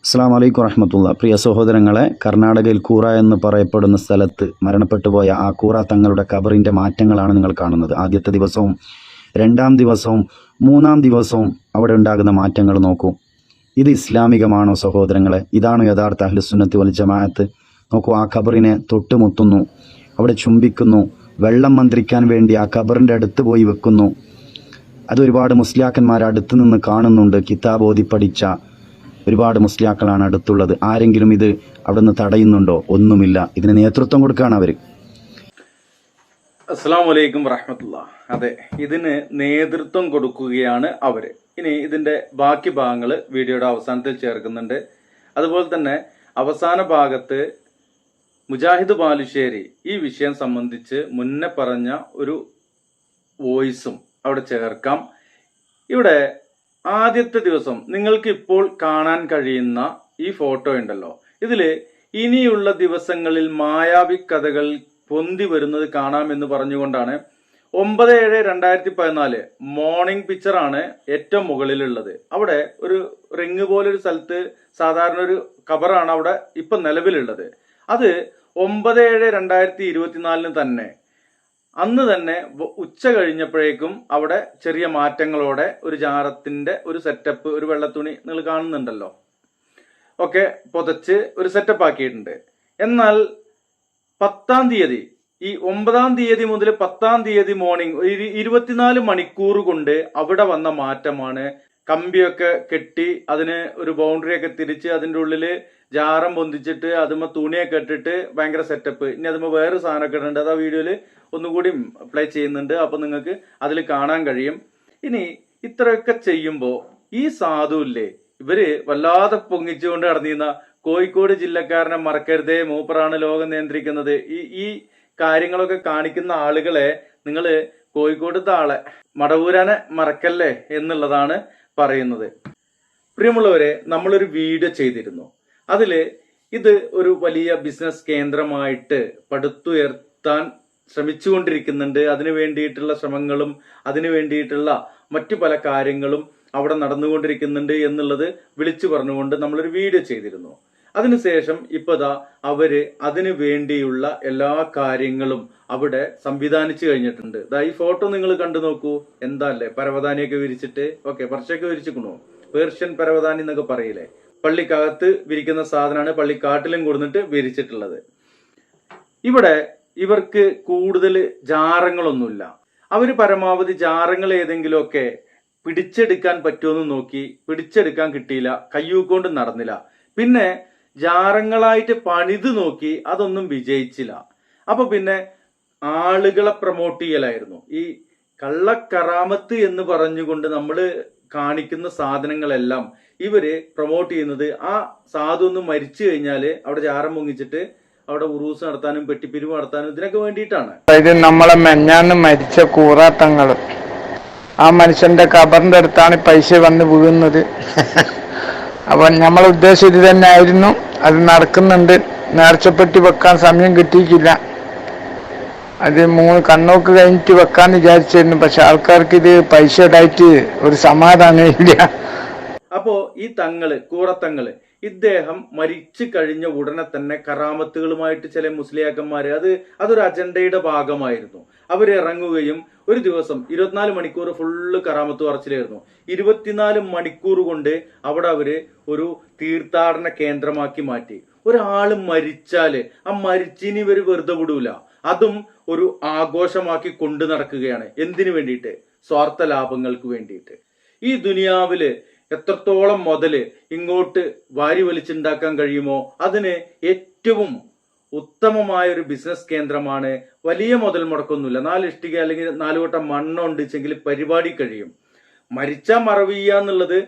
അസ്സാം വലൈക്കും വറഹമത്തുള്ള. പ്രിയ സഹോദരങ്ങളെ, കർണാടകയിൽ കൂറ എന്ന് പറയപ്പെടുന്ന സ്ഥലത്ത് മരണപ്പെട്ടുപോയ ആ കൂറ തങ്ങളുടെ ഖബറിൻ്റെ മാറ്റങ്ങളാണ് നിങ്ങൾ കാണുന്നത്. ആദ്യത്തെ ദിവസവും രണ്ടാം ദിവസവും മൂന്നാം ദിവസവും അവിടെ ഉണ്ടാകുന്ന മാറ്റങ്ങൾ നോക്കൂ. ഇത് ഇസ്ലാമികമാണോ സഹോദരങ്ങളെ? ഇതാണോ യഥാർത്ഥ അഹ്ലുസുന്നത്തി വൽ ജമാഅത്ത്? നോക്കൂ, ആ ഖബറിനെ തൊട്ടുമുത്തുന്നു, അവിടെ ചുംബിക്കുന്നു, വെള്ളം മന്ത്രിക്കാൻ വേണ്ടി ആ ഖബറിൻ്റെ അടുത്ത് പോയി വെക്കുന്നു. അതൊരുപാട് മുസ്ലിയാക്കന്മാർ അടുത്ത് നിന്ന് കാണുന്നുണ്ട്. കിതാബ് ഓതി പഠിച്ച ഒരുപാട് മുസ്ലിയാക്കളാണ് അടുത്തുള്ളത്. ആരെങ്കിലും ഇത് അവിടെ നിന്ന് തടയുന്നുണ്ടോ? ഒന്നുമില്ല. ഇതിന് നേതൃത്വം കൊടുക്കുകയാണ് അവർ. അസ്സലാമു അലൈക്കും വറഹ്മത്തുള്ളാഹി. അതെ, ഇതിന് നേതൃത്വം കൊടുക്കുകയാണ് അവര്. ഇനി ഇതിന്റെ ബാക്കി ഭാഗങ്ങൾ വീഡിയോയുടെ അവസാനത്തിൽ ചേർക്കുന്നുണ്ട്. അതുപോലെ തന്നെ അവസാന ഭാഗത്ത് മുജാഹിദ് ബാലുശ്ശേരി ഈ വിഷയം സംബന്ധിച്ച് മുന്നേ പറഞ്ഞ ഒരു വോയിസും അവിടെ ചേർക്കാം. ഇവിടെ ആദ്യത്തെ ദിവസം നിങ്ങൾക്ക് ഇപ്പോൾ കാണാൻ കഴിയുന്ന ഈ ഫോട്ടോ ഉണ്ടല്ലോ, ഇതില് ഇനിയുള്ള ദിവസങ്ങളിൽ മായാവി കഥകൾ പൊന്തി വരുന്നത് കാണാമെന്ന് പറഞ്ഞുകൊണ്ടാണ് 9/7/2014 മോർണിംഗ് പിക്ചറാണ് ഏറ്റവും മുകളിലുള്ളത്. അവിടെ ഒരു റിങ് പോലൊരു സ്ഥലത്ത് സാധാരണ ഒരു ഖബറാണ് അവിടെ ഇപ്പൊ നിലവിലുള്ളത്. അത് 9/7/2024 തന്നെ അന്ന് തന്നെ ഉച്ച കഴിഞ്ഞപ്പോഴേക്കും അവിടെ ചെറിയ മാറ്റങ്ങളോടെ ഒരു ജാറത്തിന്റെ ഒരു സെറ്റപ്പ്, ഒരു വെള്ളത്തുണി നിങ്ങൾ കാണുന്നുണ്ടല്ലോ, ഒക്കെ പുതച്ച് ഒരു സെറ്റപ്പ് ആക്കിയിട്ടുണ്ട്. എന്നാൽ 10-ാം തീയതി, ഈ 9-ാം തീയതി മുതൽ 10-ാം തീയതി മോർണിംഗ് 24 മണിക്കൂർ കൊണ്ട് അവിടെ വന്ന മാറ്റമാണ്. കമ്പിയൊക്കെ കെട്ടി അതിന് ഒരു ബൗണ്ടറി ഒക്കെ തിരിച്ച് അതിൻ്റെ ഉള്ളില് ജാറം പൊന്തിച്ചിട്ട് അതുമ്മ തുണിയൊക്കെ ഇട്ടിട്ട് ഭയങ്കര സെറ്റപ്പ്. ഇനി അതുമ്മ വേറെ സാധനമൊക്കെ ഇടുന്നുണ്ട്. അത് ആ വീഡിയോയിൽ ഒന്നുകൂടി പ്ലേ ചെയ്യുന്നുണ്ട്, അപ്പൊ നിങ്ങൾക്ക് അതിൽ കാണാൻ കഴിയും. ഇനി ഇത്രയൊക്കെ ചെയ്യുമ്പോൾ ഈ സാധുല്ലേ, ഇവര് വല്ലാതെ പൊങ്ങിച്ചുകൊണ്ട് നടന്നിരുന്ന കോഴിക്കോട് ജില്ലക്കാരനെ മറക്കരുതേ, മൂപ്പറാണ് ലോകം നിയന്ത്രിക്കുന്നത്, ഈ കാര്യങ്ങളൊക്കെ കാണിക്കുന്ന ആളുകളെ നിങ്ങൾ കോഴിക്കോടത്തെ ആളെ മടവൂരാനെ മറക്കല്ലേ എന്നുള്ളതാണ് പറയുന്നത്. പ്രിയമുള്ളവരെ, നമ്മളൊരു വീഡിയോ ചെയ്തിരുന്നു. അതില് ഇത് ഒരു വലിയ ബിസിനസ് കേന്ദ്രമായിട്ട് പടുത്തുയർത്താൻ ശ്രമിച്ചുകൊണ്ടിരിക്കുന്നുണ്ട്. അതിനു വേണ്ടിയിട്ടുള്ള ശ്രമങ്ങളും അതിനു വേണ്ടിയിട്ടുള്ള മറ്റു പല കാര്യങ്ങളും അവിടെ നടന്നുകൊണ്ടിരിക്കുന്നുണ്ട് എന്നുള്ളത് വിളിച്ചു പറഞ്ഞുകൊണ്ട് നമ്മളൊരു വീഡിയോ ചെയ്തിരുന്നു. അതിനുശേഷം ഇപ്പതാ അവര് അതിനു വേണ്ടിയുള്ള എല്ലാ കാര്യങ്ങളും അവിടെ സംവിധാനിച്ചു കഴിഞ്ഞിട്ടുണ്ട്. ഈ ഫോട്ടോ നിങ്ങൾ കണ്ടു നോക്കൂ. എന്താ അല്ലേ, പരവതാനിയൊക്കെ വിരിച്ചിട്ട്, ഓക്കെ പർച്ചയൊക്കെ വിരിച്ചിക്കണു, പേർഷ്യൻ പരവതാനി എന്നൊക്കെ പറയില്ലേ, പള്ളിക്കകത്ത് വിരിക്കുന്ന സാധനമാണ് പള്ളിക്കാട്ടിലും കൊടുത്തിട്ട് വിരിച്ചിട്ടുള്ളത്. ഇവിടെ ഇവർക്ക് കൂടുതൽ ജാറങ്ങളൊന്നുമില്ല. അവര് പരമാവധി ജാറങ്ങൾ ഏതെങ്കിലുമൊക്കെ പിടിച്ചെടുക്കാൻ പറ്റുമെന്ന് നോക്കി, പിടിച്ചെടുക്കാൻ കിട്ടിയില്ല, കയ്യൂക്കൊണ്ട് നടന്നില്ല. പിന്നെ ജാറങ്ങളായിട്ട് പണിത് നോക്കി, അതൊന്നും വിജയിച്ചില്ല. അപ്പൊ പിന്നെ ആളുകളെ പ്രൊമോട്ട് ചെയ്യലായിരുന്നു. ഈ കള്ളക്കറാമത്ത് എന്ന് പറഞ്ഞുകൊണ്ട് നമ്മൾ കാണിക്കുന്ന സാധനങ്ങളെല്ലാം ഇവര് പ്രൊമോട്ട് ചെയ്യുന്നത് ആ സാധു ഒന്ന് മരിച്ചു കഴിഞ്ഞാല് അവിടെ ജാറം പൊങ്ങിച്ചിട്ട് അവിടെ ഉറൂസ് നടത്താനും പെട്ടിപ്പിരിവ് നടത്താനും ഇതിനൊക്കെ വേണ്ടിയിട്ടാണ്. ഇത് നമ്മളെ മെഞ്ഞാന്ന് മരിച്ച കൂറാത്തങ്ങള്, ആ മനുഷ്യന്റെ ഖബറിന്റെ അടുത്താണ് പൈസ വന്ന് വീഴുന്നത്. അപ്പൊ നമ്മളെ ഉദ്ദേശം ഇത് തന്നെ ആയിരുന്നു. അത് നടക്കുന്നുണ്ട്. നേർച്ചപ്പെട്ടി വെക്കാൻ സമയം കിട്ടിയിട്ടില്ല. അത് 3 കണ്ണോക്ക് കഴിഞ്ഞിട്ട് വെക്കാന്ന് വിചാരിച്ചിരുന്നു. പക്ഷെ ആൾക്കാർക്ക് ഇത് പൈസ ഇടായിട്ട് ഒരു സമാധാനം ഇല്ല. അപ്പോ ഈ തങ്ങള്, കൂറത്തങ്ങള്, ഇദ്ദേഹം മരിച്ചു കഴിഞ്ഞ ഉടനെ തന്നെ കറാമത്തുകളുമായിട്ട് ചില മുസ്ലിയാക്കന്മാര് അതൊരു അജണ്ടയുടെ ഭാഗമായിരുന്നു. അവര് ഇറങ്ങുകയും ഒരു ദിവസം 24 മണിക്കൂർ ഫുള്ള് കറാമത്ത് പറച്ചിലായിരുന്നു. 24 മണിക്കൂർ കൊണ്ട് അവിടെ അവര് ഒരു തീർത്ഥാടന കേന്ദ്രമാക്കി മാറ്റി. ഒരാള് മരിച്ചാല് ആ മരിച്ചിനി ഇവര് വെറുതെ വിടൂല, അതും ഒരു ആഘോഷമാക്കി കൊണ്ടു നടക്കുകയാണ്. എന്തിനു വേണ്ടിയിട്ട്? സ്വാർത്ഥ ലാഭങ്ങൾക്ക് വേണ്ടിയിട്ട്. ഈ ദുനിയാവില് എത്രത്തോളം മുതല് ഇങ്ങോട്ട് വാരി വലിച്ചുണ്ടാക്കാൻ കഴിയുമോ അതിന് ഏറ്റവും ഉത്തമമായ ഒരു ബിസിനസ് കേന്ദ്രമാണ്. വലിയ മുതൽ മുടക്കൊന്നുമില്ല. 4 ഇഷ്ടിക അല്ലെങ്കിൽ 4 വട്ടം മണ്ണുണ്ടെങ്കിൽ പരിപാടി കഴിയും. മരിച്ചാ മറവ് ചെയ്യുക എന്നുള്ളത്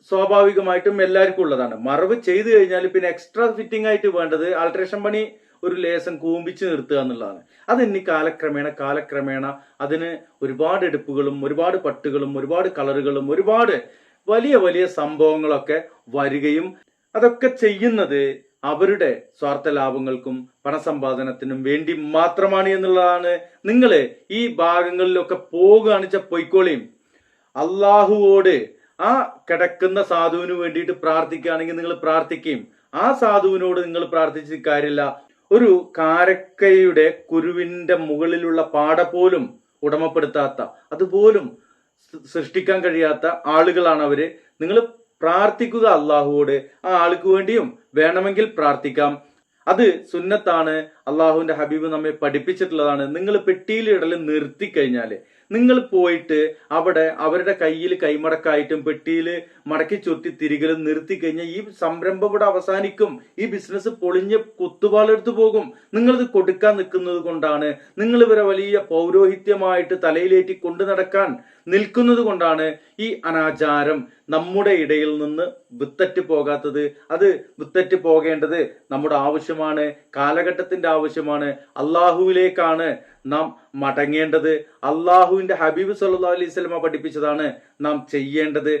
സ്വാഭാവികമായിട്ടും എല്ലാവർക്കും ഉള്ളതാണ്. മറവ് ചെയ്തു കഴിഞ്ഞാൽ പിന്നെ എക്സ്ട്രാ ഫിറ്റിംഗ് ആയിട്ട് വേണ്ടത് ആൾട്രേഷൻ പണി, ഒരു ലേസം കൂമ്പിച്ച് നിർത്തുക എന്നുള്ളതാണ്. അതിനി കാലക്രമേണ അതിന് ഒരുപാട് എടുപ്പുകളും ഒരുപാട് പട്ടുകളും ഒരുപാട് കളറുകളും ഒരുപാട് വലിയ വലിയ സംഭവങ്ങളൊക്കെ വരികയും അതൊക്കെ ചെയ്യുന്നത് അവരുടെ സ്വാർത്ഥ ലാഭങ്ങൾക്കും പണസമ്പാദനത്തിനും വേണ്ടി മാത്രമാണ് എന്നുള്ളതാണ്. നിങ്ങള് ഈ ഭാഗങ്ങളിലൊക്കെ പോകുകയാണെച്ച പൊയ്ക്കോളിയും. അള്ളാഹുവോട് ആ കിടക്കുന്ന സാധുവിന് വേണ്ടിയിട്ട് പ്രാർത്ഥിക്കുകയാണെങ്കിൽ നിങ്ങൾ പ്രാർത്ഥിക്കുകയും ആ സാധുവിനോട് നിങ്ങൾ പ്രാർത്ഥിച്ചിട്ട് കാര്യമില്ല. ഒരു കാരക്കയുടെ കുരുവിന്റെ മുകളിലുള്ള പാട പോലും ഉടമപ്പെടുത്താത്ത, അതുപോലും സൃഷ്ടിക്കാൻ കഴിയാത്ത ആളുകളാണ് അവര്. നിങ്ങൾ പ്രാർത്ഥിക്കുക അള്ളാഹുവോട്, ആ ആൾക്ക് വേണ്ടിയും വേണമെങ്കിൽ പ്രാർത്ഥിക്കാം. അത് സുന്നത്താണ്, അള്ളാഹുവിന്റെ ഹബീബ് നമ്മെ പഠിപ്പിച്ചിട്ടുള്ളതാണ്. നിങ്ങൾ പെട്ടിയിലിടൽ നിർത്തി കഴിഞ്ഞാല് നിങ്ങൾ പോയിട്ട് അവിടെ അവരുടെ കയ്യിൽ കൈമടക്കായിട്ടും പെട്ടിയിൽ മടക്കി ചുറ്റി തിരികലും നിർത്തി കഴിഞ്ഞാൽ ഈ സംരംഭം ഇവിടെ അവസാനിക്കും. ഈ ബിസിനസ് പൊളിഞ്ഞ് കുത്തുപാലെടുത്തു പോകും. നിങ്ങളിത് കൊടുക്കാൻ നിൽക്കുന്നത് കൊണ്ടാണ്, നിങ്ങൾ ഇവരെ വലിയ പൗരോഹിത്യമായിട്ട് തലയിലേറ്റി കൊണ്ടു നടക്കാൻ നിൽക്കുന്നത് കൊണ്ടാണ് ഈ അനാചാരം നമ്മുടെ ഇടയിൽ നിന്ന് വിത്തറ്റ് പോകാത്തത്. അത് വിത്തറ്റ് പോകേണ്ടത് നമ്മുടെ ആവശ്യമാണ്, കാലഘട്ടത്തിന്റെ ആവശ്യമാണ്. അള്ളാഹുവിലേക്കാണ് നാം മടങ്ങേണ്ടത്. അള്ളാഹുവിന്റെ ഹബീബ് സല്ലല്ലാഹു അലൈഹി വസല്ലമ പഠിപ്പിച്ചതാണ് നാം ചെയ്യേണ്ടത്.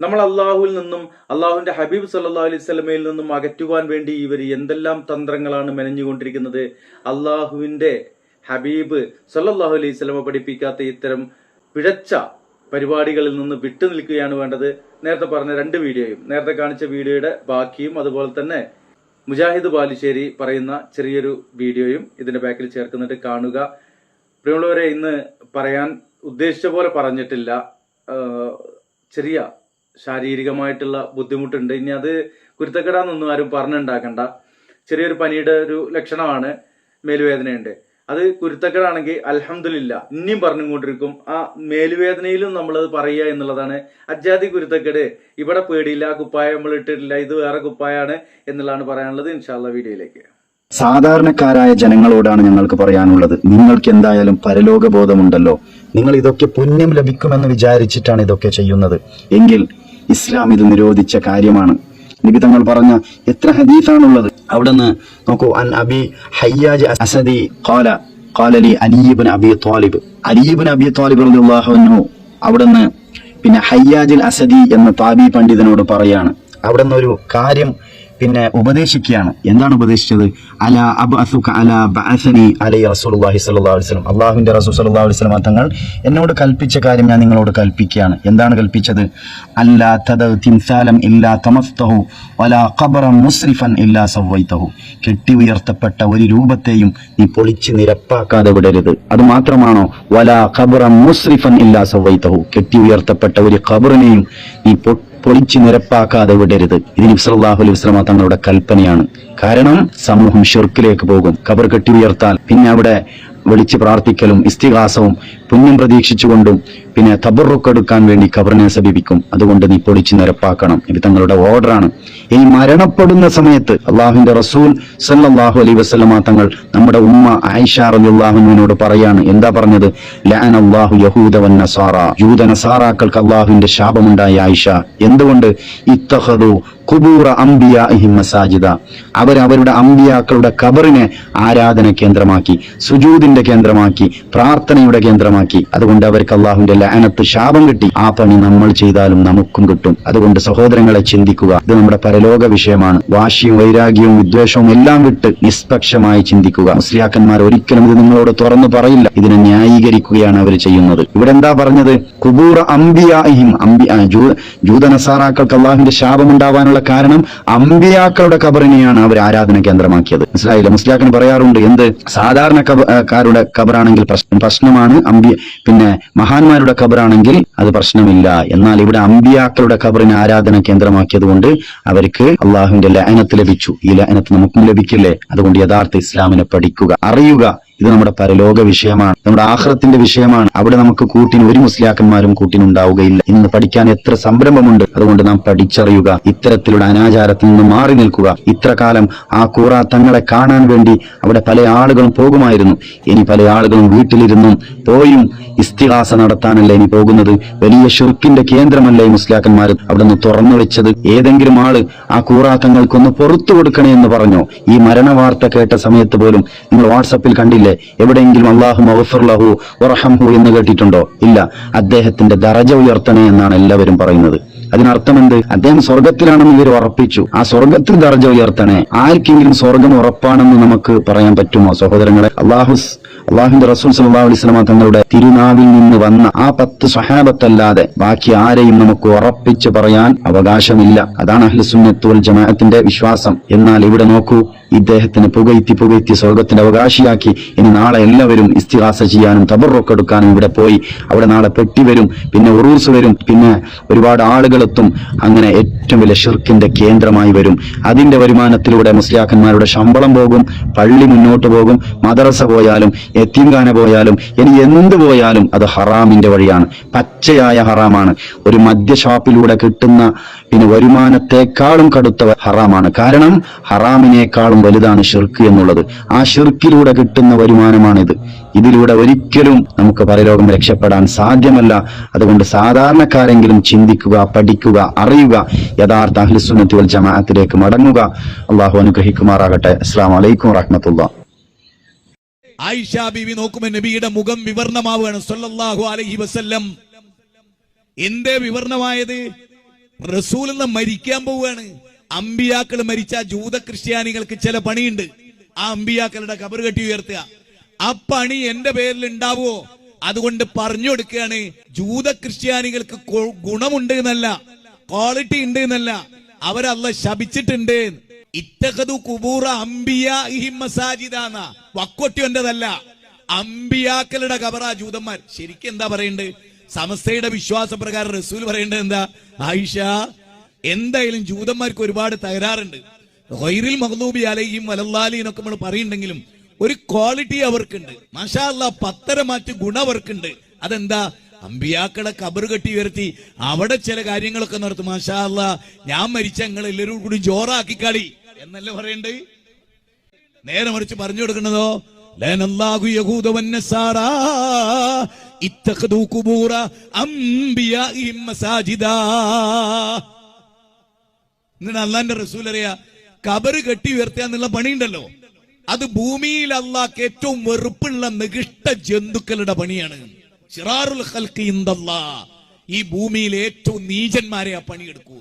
നമ്മൾ അള്ളാഹുവിൽ നിന്നും അള്ളാഹുവിന്റെ ഹബീബ് സല്ലല്ലാഹു അലൈഹി വസല്ലമയിൽ നിന്നും അകറ്റുവാൻ വേണ്ടി ഇവർ എന്തെല്ലാം തന്ത്രങ്ങളാണ് മെനഞ്ഞുകൊണ്ടിരിക്കുന്നത്. അള്ളാഹുവിന്റെ ഹബീബ് സല്ലല്ലാഹു അലൈഹി വസല്ലമ പഠിപ്പിക്കാത്ത ഇത്തരം പിഴച്ച പരിപാടികളിൽ നിന്ന് വിട്ടു നിൽക്കുകയാണ് വേണ്ടത്. നേരത്തെ പറഞ്ഞ 2 വീഡിയോയും, നേരത്തെ കാണിച്ച വീഡിയോയുടെ ബാക്കിയും, അതുപോലെ തന്നെ മുജാഹിദ് ബാലുശ്ശേരി പറയുന്ന ചെറിയൊരു വീഡിയോയും ഇതിന്റെ ബാക്കിൽ ചേർക്കുന്നിട്ട് കാണുക. പ്രിയമുള്ളവരെ, ഇന്ന് പറയാൻ ഉദ്ദേശിച്ച പോലെ പറഞ്ഞിട്ടില്ല. ചെറിയ ശാരീരികമായിട്ടുള്ള ബുദ്ധിമുട്ടുണ്ട്. ഇനി അത് കുരുത്തക്കെടാന്നൊന്നും ആരും പറഞ്ഞുണ്ടാക്കണ്ട. ചെറിയൊരു പനിയുടെ ഒരു ലക്ഷണമാണ്, മേലുവേദനയുണ്ട്. അത് കുരുത്തക്കേടാണെങ്കിൽ അൽഹംദുലില്ലാ ഇനിയും പറഞ്ഞുകൊണ്ടിരിക്കും. ആ മേലുവേദനയിലും നമ്മളത് പറയുക എന്നുള്ളതാണ്. അജാതി കുരുത്തക്കേട് ഇവിടെ പേടിയില്ല, കുപ്പായ നമ്മൾ ഇട്ടിട്ടില്ല, ഇത് വേറെ കുപ്പായാണ് എന്നുള്ളതാണ് പറയാനുള്ളത്. ഇൻഷാല്ലാ വീഡിയോയിലേക്ക്. സാധാരണക്കാരായ ജനങ്ങളോടാണ് ഞങ്ങൾക്ക് പറയാനുള്ളത്. നിങ്ങൾക്ക് എന്തായാലും പരലോക ബോധമുണ്ടല്ലോ. നിങ്ങൾ ഇതൊക്കെ പുണ്യം ലഭിക്കുമെന്ന് വിചാരിച്ചിട്ടാണ് ഇതൊക്കെ ചെയ്യുന്നത് എങ്കിൽ ഇസ്ലാം ഇത് നിരോധിച്ച കാര്യമാണ്. നബി തങ്ങൾ പറഞ്ഞ എത്ര ഹദീസാണുള്ളത്. അവിടുന്ന് നോക്കൂ, അൻ അബി ഹയ്യാജ് അസദി ഖാല ലി അലി ഇബ്നു അബി ത്വാലിബ് റളിയല്ലാഹു അൻഹു, അവിടുന്ന് പിന്നെ ഹയ്യാജുൽ അസദി എന്ന താബി പണ്ഡിതനോട് പറയാണ്. അവിടുന്ന് ഒരു കാര്യം പിന്നെ ഉപദേശിക്കുകയാണ്. എന്താണ് ഉപദേശിച്ചത്? അലാ അബ്അസുക അലാ ബഅസനി അലൈ റസൂലുള്ളാഹി സ്വല്ലല്ലാഹു അലൈഹി വസല്ലം, അല്ലാഹുവിന്റെ റസൂൽ സ്വല്ലല്ലാഹു അലൈഹി വസല്ലം തങ്ങൾ എന്നോട് കൽപ്പിച്ച കാര്യം ഞാൻ നിങ്ങളോട് കൽപ്പിക്കുകയാണ്. എന്താണ് കൽപ്പിച്ചത്? അല്ലാ തദ തിംസാലം ഇല്ലാ തമസ്തഹു വലാ ഖബറൻ മുസ്രിഫൻ ഇല്ലാ സവൈതഹു, കെട്ടി ഉയർത്തപ്പെട്ട ഒരു രൂപത്തെയും നീ പൊളിച്ച് നിരപ്പാക്കാതെ വിടരുത്. അത് മാത്രമാണോ? വലാ ഖബറൻ മുസ്രിഫൻ ഇല്ലാ സവൈതഹു, കെട്ടി ഉയർത്തപ്പെട്ട ഒരു ഖബറിനെയും നീ പൊളിച്ച് നിരപ്പാക്കാതെ വിടരുത്. ഇത് നബി സല്ലല്ലാഹു അലൈഹി വസല്ലം തങ്ങളുടെ കൽപ്പനയാണ്. കാരണം സമൂഹം ഷിർക്കിലേക്ക് പോകും. ഖബർ കെട്ടി ഉയർത്താൽ പിന്നെ അവിടെ വിളിച്ച് പ്രാർത്ഥിക്കലും ഇസ്തിഗാസവും പുണ്യം പ്രതീക്ഷിച്ചുകൊണ്ടും പിന്നെ തബറുക്ക് എടുക്കാൻ വേണ്ടി ഖബറിനെ സമീപിക്കും. അതുകൊണ്ട് നീ പൊളിച്ച് നിരപ്പാക്കണം. ഇത് തങ്ങളുടെ ഓർഡറാണ്. ഇനി മരണപ്പെടുന്ന സമയത്ത് അള്ളാഹുവിന്റെ റസൂൽ സല്ലല്ലാഹു അലൈഹി വസല്ലമ തങ്ങൾ നമ്മുടെ ഉമ്മ ആയിഷ റളിയല്ലാഹു അൻഹയോട് പറയാണ്. എന്താ പറഞ്ഞത്? ലഅനല്ലാഹു യഹൂദ വൻ നസാറ, യൂദ നസാറാക്കൾക്ക് അള്ളാഹുവിന്റെ ശാപമുണ്ടായി ആയിഷ. എന്തുകൊണ്ട്? ഇത്തഖദു ഖുബൂറ അംബിയാഇഹിം മസാജിദ, അവരുടെ അംബിയാക്കളുടെ ഖബറിനെ ആരാധന കേന്ദ്രമാക്കി, സുജൂദിന്റെ കേന്ദ്രമാക്കി, പ്രാർത്ഥനയുടെ കേന്ദ്രമാക്കി. അതുകൊണ്ട് അവർക്ക് അള്ളാഹുവിന്റെ ലഅനത്ത്, ശാപം കിട്ടി. ആ പണി നമ്മൾ ചെയ്താലും നമുക്കും കിട്ടും. അതുകൊണ്ട് സഹോദരങ്ങളെ ചിന്തിക്കുക. ഇത് നമ്മുടെ പരലോക വിഷയമാണ്. വാശിയും വൈരാഗ്യവും വിദ്വേഷവും എല്ലാം വിട്ട് നിഷ്പക്ഷമായി ചിന്തിക്കുക. മുസ്ലിയാക്കന്മാർ ഒരിക്കലും ഇത് നിങ്ങളോട് തുറന്നു പറയില്ല. ഇതിനെ ന്യായീകരിക്കുകയാണ് അവർ ചെയ്യുന്നത്. ഇവിടെ എന്താ പറഞ്ഞത്? ഖുബൂറ അംബിയാഇഹിം, ജൂത നസാറാക്കൾക്ക് അള്ളാഹുവിന്റെ ശാപമുണ്ടാവാനുള്ള കാരണം അമ്പിയാക്കളുടെ ഖബറിനെയാണ് അവർ ആരാധന കേന്ദ്രമാക്കിയത്. മനസ്സിലായില്ല? മുസ്ലിയാക്കൻ പറയാറുണ്ട്, എന്ത് സാധാരണക്കാരുടെ ഖബറാണെങ്കിൽ പ്രശ്നമാണ്, പിന്നെ മഹാന്മാരുടെ ഖബറാണെങ്കിൽ അത് പ്രശ്നമില്ല. എന്നാൽ ഇവിടെ അമ്പിയാക്കളുടെ ഖബറിനെ ആരാധന കേന്ദ്രമാക്കിയത് കൊണ്ട് അവർക്ക് അള്ളാഹുവിന്റെ ലഅനത്ത് ലഭിച്ചു. ഈ ലഅനത്ത് നമുക്കും ലഭിക്കില്ലേ? അതുകൊണ്ട് യഥാർത്ഥ ഇസ്ലാമിനെ പഠിക്കുക, അറിയുക. ഇത് നമ്മുടെ പരലോക വിഷയമാണ്, നമ്മുടെ ആഖിറത്തിന്റെ വിഷയമാണ്. അവിടെ നമുക്ക് കൂട്ടിന് ഒരു മുസ്ലിയാക്കന്മാരും കൂട്ടിനുണ്ടാവുകയില്ല. ഇന്ന് പഠിക്കാൻ എത്ര സംരംഭമുണ്ട്. അതുകൊണ്ട് നാം പഠിച്ചറിയുക, ഇത്തരത്തിലുള്ള അനാചാരത്തിൽ നിന്ന് മാറി നിൽക്കുക. ഇത്ര കാലം ആ ഖുറ തങ്ങളെ കാണാൻ വേണ്ടി അവിടെ പല ആളുകളും പോകുമായിരുന്നു. ഇനി പല ആളുകളും വീട്ടിലിരുന്നും പോയും ഇസ്തിഗാസ നടത്താനല്ല ഇനി പോകുന്നത്. വലിയ ഷിർക്കിന്റെ കേന്ദ്രമല്ല ഈ മുസ്ലിയാക്കന്മാർ അവിടെ നിന്ന് തുറന്നു വെച്ചത്. ഏതെങ്കിലും ആള് ആ ഖുറ തങ്ങൾക്കൊന്ന് പുറത്തു കൊടുക്കണേ എന്ന് പറഞ്ഞോ? ഈ മരണവാർത്ത കേട്ട സമയത്ത് പോലും നിങ്ങൾ വാട്സപ്പിൽ കണ്ടില്ലേ? എവിടെയെങ്കിലും അല്ലാഹു മഗ്ഫിർ ലഹു വറഹംഹു എന്ന് കേട്ടിട്ടുണ്ടോ? ഇല്ല. അദ്ദേഹത്തിന്റെ ദറജ ഉയർത്തണേ എന്നാണ് എല്ലാവരും പറയുന്നത്. അതിനർത്ഥം എന്ത്? അദ്ദേഹം സ്വർഗത്തിലാണെന്ന് ഇവർ ഉറപ്പിച്ചു. ആ സ്വർഗത്തിൽ ദർജ ഉയർത്തണേ. ആർക്കെങ്കിലും സ്വർഗം ഉറപ്പാണെന്ന് നമുക്ക് പറയാൻ പറ്റുമോ സഹോദരങ്ങളെ? അള്ളാഹുവിന്റെ റസൂൽ സല്ലല്ലാഹു അലൈഹി വസല്ലം തങ്ങളുടെ തിരുനാവിൽ നിന്ന് വന്ന ആ 10 സ്വഹാബത്തല്ലാതെ ബാക്കി ആരെയും നമുക്ക് ഉറപ്പിച്ചു പറയാൻ അവകാശമില്ല. അതാണ് അഹ്ലുസുന്നത്ത് വൽ ജമാഅത്തിന്റെ വിശ്വാസം. എന്നാൽ ഇവിടെ നോക്കൂ, ഇദ്ദേഹത്തിന് പുകഴ്ത്തി സ്വർഗത്തിന്റെ അവകാശിയാക്കി. ഇനി നാളെ എല്ലാവരും ഇസ്തിഗാസ ചെയ്യാനും തബറുക്ക് എടുക്കാനും ഇവിടെ പോയി. അവിടെ നാളെ പെട്ടി വരും, പിന്നെ ഉറൂസ് വരും, പിന്നെ ഒരുപാട് ആളുകളെത്തും. അങ്ങനെ ഏറ്റവും വലിയ ഷിർക്കിന്റെ കേന്ദ്രമായി വരും. അതിന്റെ വരുമാനത്തിലൂടെ മുസ്ലിയാക്കന്മാരുടെ ശമ്പളം പോകും, പള്ളി മുന്നോട്ട് പോകും, മദ്രസ പോയാലും യതീംഖാന പോയാലും ഇനി എന്ത് പോയാലും അത് ഹറാമിന്റെ വഴിയാണ്, പച്ചയായ ഹറാമാണ്. ഒരു മദ്യഷാപ്പിലൂടെ കിട്ടുന്ന പിന്നെ വരുമാനത്തെക്കാളും കടുത്ത ഹറാമാണ്. കാരണം ഹറാമിനേക്കാളും വലുതാണ് ഷിർക്ക് എന്നുള്ളത്. ആ ഷിർക്കിലൂടെ കിട്ടുന്ന വരുമാനമാണിത്. ഇതിലൂടെ ഒരിക്കലും നമുക്ക് പരലോകം രക്ഷപ്പെടാൻ സാധ്യമല്ല. അതുകൊണ്ട് സാധാരണക്കാരെങ്കിലും ചിന്തിക്കുക, പഠിക്കുക, അറിയുക, യഥാർത്ഥ അഹ്ലുസുന്നത്തി വൽ ജമാഅത്തിലേക്ക് മടങ്ങുക. അള്ളാഹു അനുഗ്രഹിക്കുമാറാകട്ടെ. അസ്സലാമു അലൈക്കും വറഹ്മത്തുള്ളാഹി. ആയിഷ ബീവി നോക്കുമ്പോൾ നബിയുടെ മുഖം വിവരണമാവുകയാണ് സല്ലല്ലാഹു അലൈഹി വസല്ലം. എന്തേ വിവരണമായത്? റസൂലുള്ള മരിക്കാൻ പോവുകയാണ്. അമ്പിയാക്കൾ മരിച്ച ജൂത ക്രിസ്ത്യാനികൾക്ക് ചില പണിയുണ്ട്. ആ അമ്പിയാക്കളുടെ ഖബർ കെട്ടി ഉയർത്തുക. ആ പണി എന്റെ പേരിൽ ഉണ്ടാവുമോ? അതുകൊണ്ട് പറഞ്ഞു കൊടുക്കുകയാണ്, ജൂത ക്രിസ്ത്യാനികൾക്ക് ഗുണമുണ്ട് എന്നല്ല, ക്വാളിറ്റി ഉണ്ട് എന്നല്ല, അവരല്ല ശപിച്ചിട്ടുണ്ട്. ഇത്തഖദു ഖുബൂറ അംബിയാഇഹിം മസാജിദാന, വക്കൊട്ടിയൊന്റെതല്ല, അമ്പിയാക്കളുടെ ഖബറാ ജൂതന്മാർ. ശരിക്കും എന്താ പറയണ്ടേ? സമസ്തയുടെ വിശ്വാസപ്രകാരം റസൂൽ പറയേണ്ടത് എന്താ? ആയിഷ, എന്തായാലും ജൂതന്മാർക്ക് ഒരുപാട് തകരാറുണ്ട്. ഗൈറിൽ മഗ്ദൂബി അലൈഹിം വലല്ലാലീൻ എന്നൊക്കെ നമ്മൾ പറയുന്നുണ്ടെങ്കിലും ഒരു ക്വാളിറ്റി അവർക്കുണ്ട്. മാഷാ അല്ലാഹ്, പത്തരമാറ്റ് ഗുണം അവർക്കുണ്ട്. അതെന്താ? അമ്പിയാക്കളെ ഖബർ കെട്ടി ഉയർത്തി അവിടെ ചില കാര്യങ്ങളൊക്കെ നടത്തും. മാഷാ അല്ലാഹ്, ഞാൻ മരിച്ച ഞങ്ങൾ എല്ലാവരും കൂടി ജോറാക്കി കളി എന്നല്ലേ പറയണ്ടേ? നേരെ മറിച്ച് പറഞ്ഞു കൊടുക്കുന്നതോ ലനല്ലാഹു യഹൂദ വന്നസാറാ ഇത്തഖദു ഖുബൂറ അംബിയാഇഹിം മസാജിദാ. എന്നിട്ട് അല്ലാഹുവിന്റെ റസൂൽ അറിയാ, ഖബർ കെട്ടി ഉയർത്തുക എന്നുള്ള പണിയുണ്ടല്ലോ, അത് ഭൂമിയിൽ അല്ലാഹ്ക്ക് ഏറ്റവും വെറുപ്പുള്ള നികൃഷ്ട ജന്തുക്കളുടെ പണിയാണ്. ശിറാറുൽ ഖൽഖി ഇൻദല്ലാഹ്, ഈ ഭൂമിയിൽ ഏറ്റവും നീചന്മാരെ ആ പണിയെടുക്കൂ.